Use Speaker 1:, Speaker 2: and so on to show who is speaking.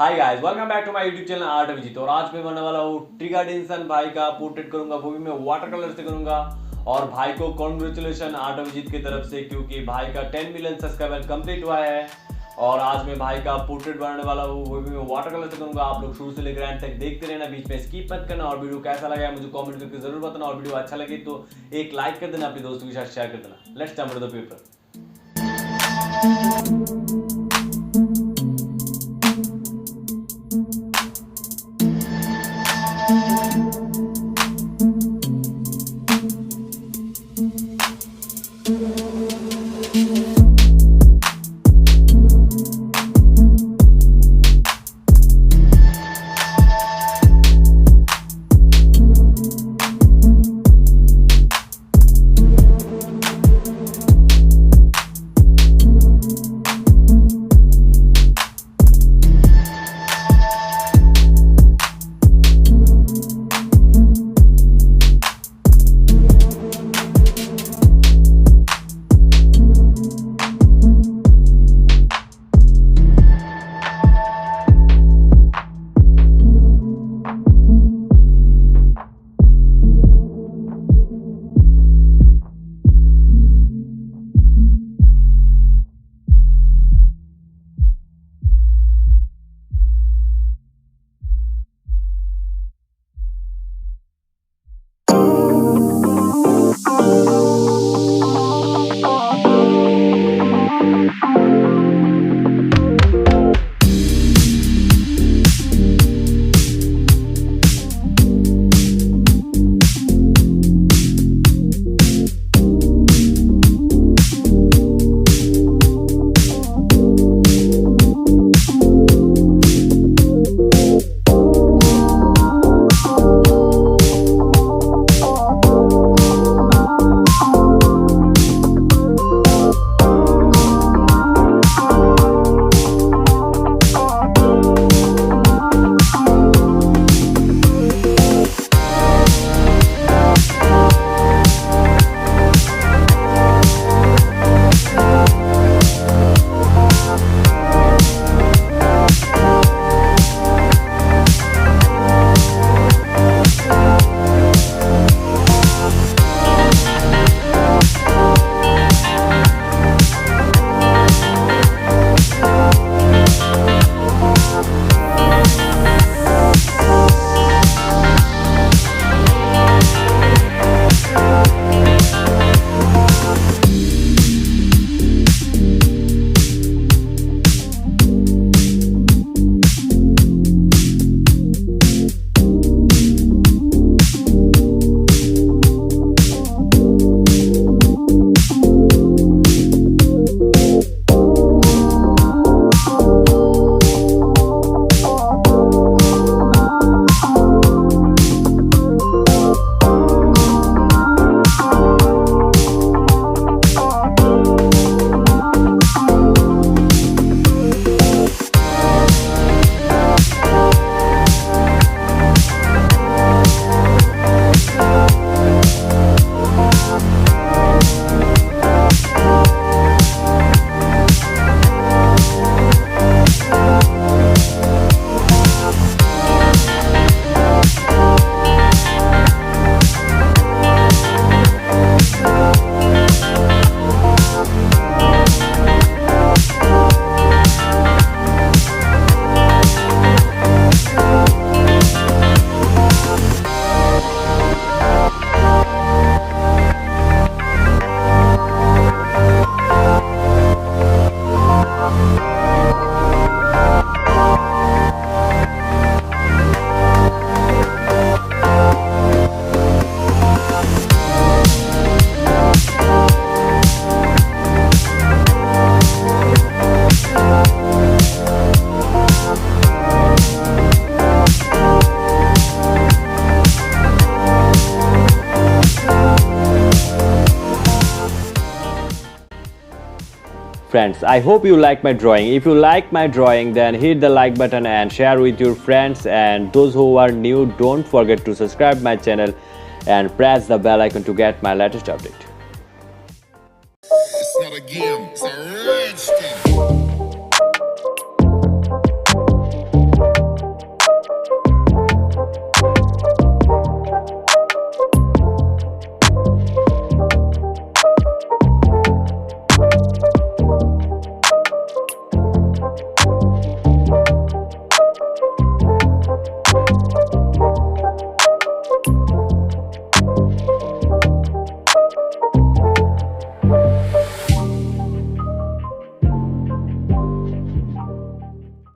Speaker 1: Hi guys, welcome back to my YouTube channel art Abhijeet. और आज मैं बनने वाला हूँ ट्रिगर्ड इंसान भाई का पोर्ट्रेट करूंगा, वो भी मैं वाटर कलर से करूंगा। और भाई को कॉन्ग्रेचुलेशन आर्ट अभिजीत की तरफ से, क्योंकि भाई का 10 मिलियन सब्सक्राइबर कंप्लीट हुआ है। और आज मैं भाई का पोर्ट्रेट बनाने वाला हूँ, वो भी मैं वाटर कलर से करूंगा। आप लोग शुरू से लेकर एंड तक देखते रहना, बीच में स्किप मत करना। और वीडियो कैसा लगा मुझे कमेंट करके जरूर बताना। और वीडियो अच्छा लगे तो एक लाइक कर देना, अपने दोस्तों के साथ शेयर कर देना। Let's jump into the paper.
Speaker 2: Friends, I hope you like my drawing. If you like my drawing, then hit the like button and share with your friends. And those who are new, don't forget to subscribe my channel and press the bell icon to get my latest update.
Speaker 3: It's not a game, it's a